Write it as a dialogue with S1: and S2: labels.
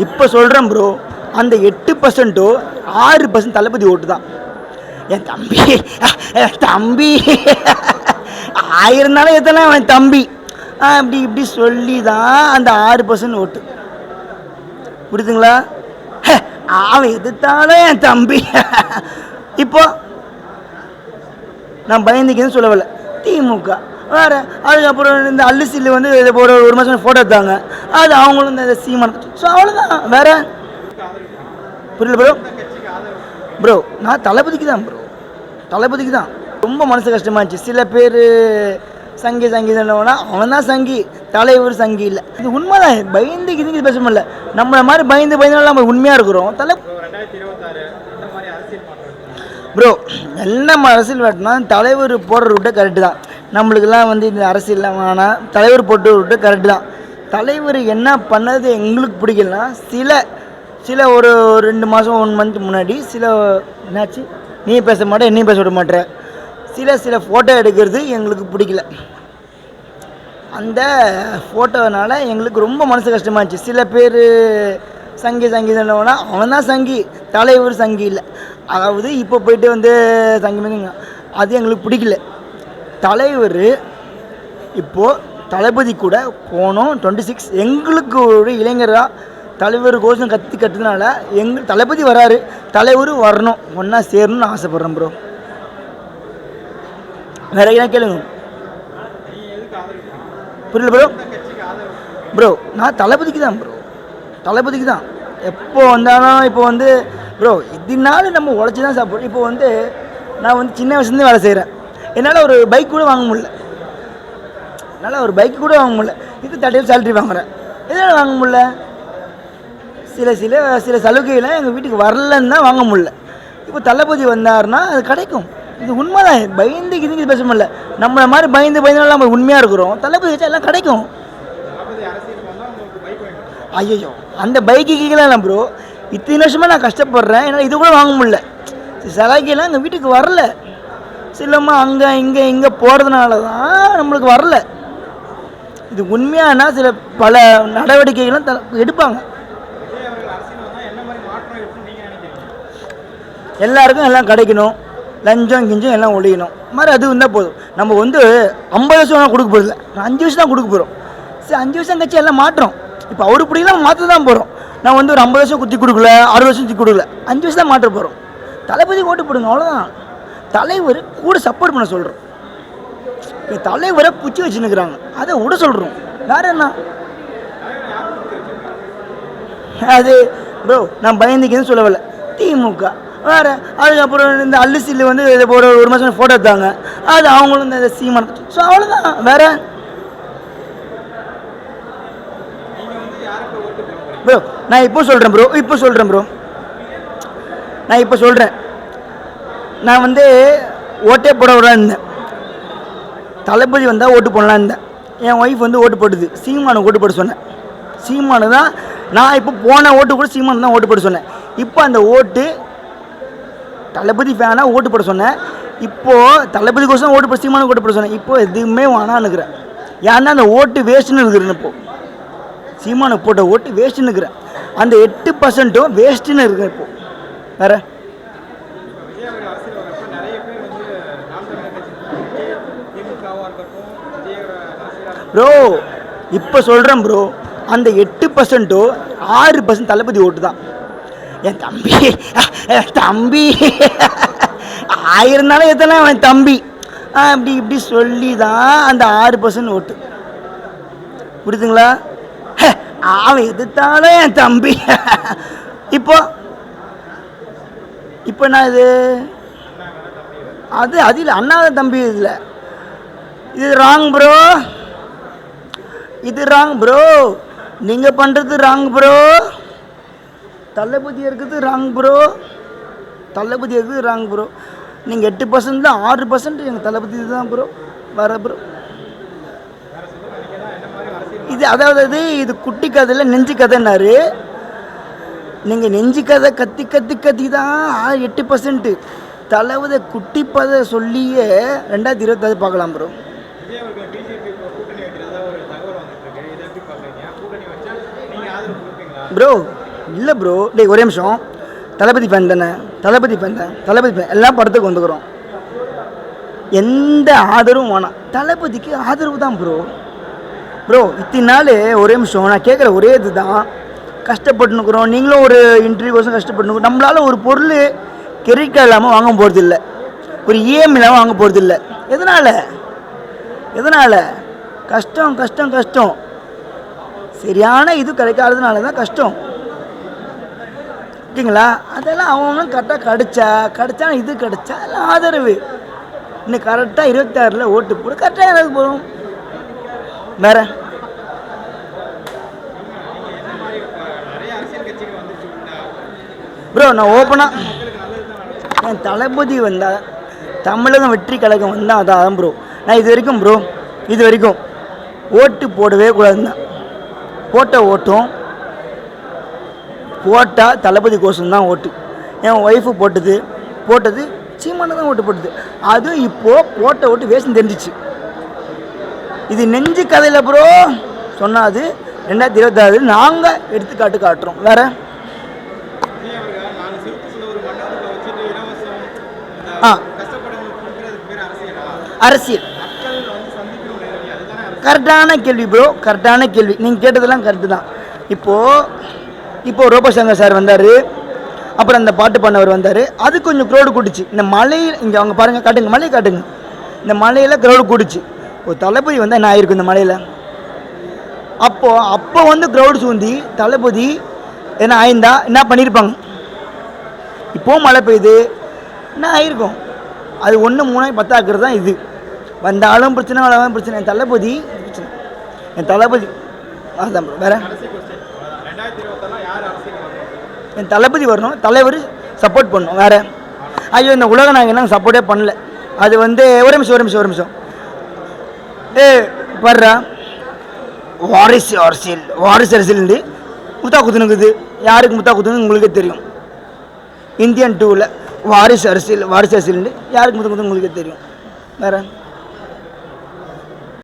S1: இப்போ சொல்கிறேன் ப்ரோ, அந்த 8% 6% தளபதி ஓட்டு தான். என் தம்பி என் தம்பி ஆயிரம்னாலும் எத்தனை என் தம்பி அப்படி இப்படி சொல்லி தான் அந்த 6% ஓட்டு. புரியுதுங்களா? அவன் எதிர்த்தாலும் என் தம்பி. இப்போ நான் பயந்துக்கன்னு சொல்லவில்லை. திமுக வேறு, அதுக்கப்புறம் இந்த அல்லுசில் வந்து ஒரு மாதம் ஃபோட்டோ எடுத்தாங்க, அது அவங்களும் இந்த சீமான. ஸோ அவ்வளோதான், வேறு புரியல ப்ரோ. ப்ரோ நான் தளபதிக்கு தான் ப்ரோ, தளபதிக்கு தான். ரொம்ப மனசு கஷ்டமாக இருந்துச்சு. சில பேர் சங்கீதம்னா அவன் தான் சங்கி, தலைவர் சங்கி இல்லை. இது உண்மைதான். பயந்துக்கு இதுக்கு பேச முடியல. நம்மளை மாதிரி பயந்து நம்ம உண்மையாக இருக்கிறோம். ப்ரோ என்ன அரசியல் வேட்டினா தலைவர் போடுற ரூட்டை கரெக்டு தான். நம்மளுக்கெல்லாம் வந்து இந்த அரசியல்லாம் வேணாம், தலைவர் போட்டு ரூட்டு கரெக்டு தான். தலைவர் என்ன பண்ணது எங்களுக்கு பிடிக்கலனா, சில ஒரு 2 மாதம் 1 மந்த் முன்னாடி என்னாச்சு, நீ பேச மாட்டேன் என்னையும் பேச விட மாட்டேற, சில ஃபோட்டோ எடுக்கிறது எங்களுக்கு பிடிக்கல. அந்த ஃபோட்டோனால எங்களுக்கு ரொம்ப மனசு கஷ்டமாக இருந்துச்சு. சில பேர் சங்கீதம்னா அவன் தான் சங்கி, தலைவர் சங்கி இல்லை. அதாவது இப்போ போயிட்டு வந்து சங்கி, அது எங்களுக்கு பிடிக்கல. தலைவர் இப்போது தளபதி கூட போனோம் 26 எங்களுக்கு ஒரு இளைஞராக தலைவர் கோஷம் கற்றுனால எங்கள் தளபதி வராரு, தலைவர் வரணும், ஒன்றா சேரணும்னு ஆசைப்பட்றேன் ப்ரோ. வேற என்ன கேளுங்க. புரியல ப்ரோ. ப்ரோ நான் தளபதிக்கு தான் ப்ரோ, தளபதிக்கு தான். எப்போ வந்தாலும் இப்போ வந்து ப்ரோ இதனால நம்ம உழைச்சி தான் சாப்பிட்றோம். இப்போ வந்து நான் வந்து சின்ன வயசுலேருந்து வேலை செய்கிறேன். என்னால் ஒரு பைக் கூட வாங்க முடியல, இது 30 சேலரி வாங்குகிறேன். எதனால் வாங்க முடியல? சில சலுகைலாம் எங்கள் வீட்டுக்கு வரலன்னு தான் வாங்க முடியல. இப்போ தளபதி வந்தாருன்னா அது கிடைக்கும். இது உண்மை தான். பயந்துக்கு இதுக்கு பேச முடியல. நம்மளை மாதிரி பயந்து நம்ம உண்மையாக இருக்கிறோம். தளபதி வச்சா எல்லாம் கிடைக்கும். ஐயோ அந்த பைக்குலாம் ப்ரோ இத்தனை வருஷமாக நான் கஷ்டப்படுறேன், என்னால் இது கூட வாங்க முடியல. சலுகைலாம் எங்கள் வீட்டுக்கு வரல. சிலம்மா அங்கே இங்கே போகிறதுனால தான் நம்மளுக்கு வரல. இது உண்மையானா பல நடவடிக்கைகளும் எடுப்பாங்க. எல்லாருக்கும் எல்லாம் கிடைக்கணும், லஞ்சம் கிஞ்சம் எல்லாம் ஒழிக்கணும் மாதிரி அது இருந்தால் போதும். நம்ம வந்து 50 வருஷம் கொடுக்க போகிறதில்ல, 5 வருஷம் தான் கொடுக்க போகிறோம். சரி 5 வருஷம் கழிச்சு எல்லாம் மாற்றோம். இப்போ அவரு பிடிக்கலாம் மாற்ற தான் போகிறோம். நான் வந்து ஒரு 50 வருஷம் குத்தி கொடுக்கல, 60 வருஷம் குத்தி கொடுக்கல, 5 வருஷம் தான் மாற்ற போகிறோம். தளபதி ஓட்டு போடுங்க, அவ்வளோதான். தலைவர் கூட சப்போர்ட் பண்ண சொல்கிறோம். இப்போ தலைவரை பிடிச்சி வச்சுன்னுக்குறாங்க, அதை விட சொல்கிறோம். வேறு என்ன அது ப்ரோ, நான் பயந்துக்கன்னு சொல்லவில்லை. திமுக வேறு, அதுக்கப்புறம் இந்த அல்லுசில் வந்து ஒரு மாதம் ஃபோட்டோ எடுத்தாங்க, அது அவங்களும் இந்த சீமான. ஸோ அவ்வளோதான், வேறு ப்ரோ. நான் இப்போ சொல்கிறேன் நான் வந்து ஓட்டே போட விடாது இருந்தேன். தளபதி வந்தால் ஓட்டு போடலாம் இருந்தேன். என் ஒய்ஃப் வந்து ஓட்டு போட்டுது, சீமானுக்கு ஓட்டு போட சொன்னேன். சீமானு தான் நான் இப்போ போன ஓட்டு கூட சீமானு தான் ஓட்டு போட சொன்னேன். இப்போ அந்த ஓட்டு தளபதி ஃபேனாக ஓட்டு போட சொன்னேன். இப்போது தளபதி கோசம் ஓட்டு போட சீமானுக்கு ஓட்டு போட சொன்னேன். இப்போது எதுவுமே வேணான்னு இருக்கிறேன். ஏன்னா அந்த ஓட்டு வேஸ்ட்டுன்னு இருக்கிறேன். இப்போது சீமானுக்கு போட்ட ஓட்டு வேஸ்ட்டுன்னு இருக்கிறேன். அந்த 8% வேஸ்ட்டுன்னு இருக்கிறேன். இப்போது வேறு ப்ரோ இப்போ சொல்கிறேன் ப்ரோ, அந்த 8% 6% தளபதி ஓட்டு தான். என் தம்பி ஆயிரம்னாலும் எத்தனை என் தம்பி அப்படி இப்படி சொல்லி தான் அந்த 6% ஓட்டு. புரியுதுங்களா? அவன் எதிர்த்தாலும் என் தம்பி. இப்போ நான் அது இல்லை, அண்ணாத தம்பி இல்லை. இது ராங் ப்ரோ, நீங்கள் பண்ணுறது ராங் ப்ரோ. தளபதி இருக்குது ராங் ப்ரோ. நீங்கள் 8% தான், 6% எங்கள் தளபதி தான் ப்ரோ. வர ப்ரோ இது அதாவது இது குட்டி கதையில் நெஞ்சு கதைன்னாரு. நீங்கள் நெஞ்சு கதை கத்தி தான் 8%. தளபதி குட்டி பதை சொல்லியே 2026 பார்க்கலாம் ப்ரோ. ப்ரோ இல்லை ப்ரோ, டேய் ஒரே நிமிஷம். தளபதி ஃபேன் தானே, தளபதி ஃபேன் தான், தளபதி ஃபேன் எல்லாம் படத்துக்கு வந்துக்கிறோம். எந்த ஆதரவும் வேணாம், தளபதிக்கு ஆதரவு தான் ப்ரோ. ப்ரோ இத்தனை நாள் ஒரே நிமிஷம் நான் கேட்குற ஒரே இது தான், கஷ்டப்பட்டுனுக்குறோம். நீங்களும் ஒரு இன்டர்வியூ கஷ்டப்பட்டுனுக்குறோம். நம்மளால் ஒரு பொருள் கிரெடிட் இல்லாமல் வாங்க போகிறது இல்லை, ஒரு இஎம் இல்லாமல் வாங்க போகிறது இல்லை. எதனால் கஷ்டம் கஷ்டம் கஷ்டம், சரியான இது கிடைக்காததுனால தான் கஷ்டம். ஓகேங்களா? அதெல்லாம் அவங்க கரெக்டாக கிடைச்சா இது கிடைச்சா எல்லாம் ஆதரவு. இன்னும் கரெக்டாக 26 ஓட்டு போடு, கரெக்டாக எனக்கு போகும். வேற ப்ரோ நான் ஓப்பனாக என் தளபதி வந்தால், தமிழகம் வெற்றி கழகம் வந்தால் அதான் ப்ரோ. நான் இது வரைக்கும் ஓட்டு போடவே கூடாதுன்னு தான். போட்டால் தளபதி கோசம் தான் ஓட்டு. என் ஒய்ஃபு போட்டது சீமானை தான் ஓட்டு போட்டது. அதுவும் இப்போது போட்ட ஓட்டு வேஸ்ட்னு தெரிஞ்சிச்சு. இது நெஞ்சு கதையில் ப்ரோ சொன்னால் அது 2026 நாங்கள் எடுத்துக்காட்டு காட்டுறோம். வேறு அரசியல் கரெக்டான கேள்வி ப்ரோ, கரெக்டான கேள்வி. நீங்கள் கேட்டதெல்லாம் கரெக்டு தான். இப்போது ரோபோசங்கர் சார் வந்தார், அப்புறம் அந்த பாட்டு பண்ணவர் வந்தார். அது கொஞ்சம் க்ரௌடு கூட்டுச்சு. இந்த மலையில் இங்கே அவங்க பாருங்கள், காட்டுங்க மலையை காட்டுங்க. இந்த மலையில் க்ரௌடு கூட்டுச்சு. ஒரு தளபதி வந்தால் என்ன ஆயிருக்கும் இந்த மலையில்? அப்போ வந்து க்ரௌடு சூந்தி தளபதி என்ன ஆயிருந்தா என்ன பண்ணியிருப்பாங்க? இப்போது மழை பெய்யுது, என்ன ஆயிருக்கும்? அது 1 3 10 ஆக்குறது தான் இது. வந்தாலும் பிரச்சனை, வந்தாலும் பிரச்சனை. என் தளபதி அதுதான் வேற. என் தளபதி வரணும், தலைவர் சப்போர்ட் பண்ணணும். வேறு ஐயோ இந்த உலகம் நாங்கள் என்ன சப்போர்ட்டே பண்ணல. அது வந்து ஒரு நிமிஷம் வர்றா வாரிசு அரசியல் முத்தா குத்துனுக்குது. யாருக்கு முத்தா குத்துன்னு உங்களுக்கே தெரியும். இந்தியன் 2ல் வாரிசு அரசியல் யாருக்கு முத்தா குத்துன்னு உங்களுக்கே தெரியும். வேறு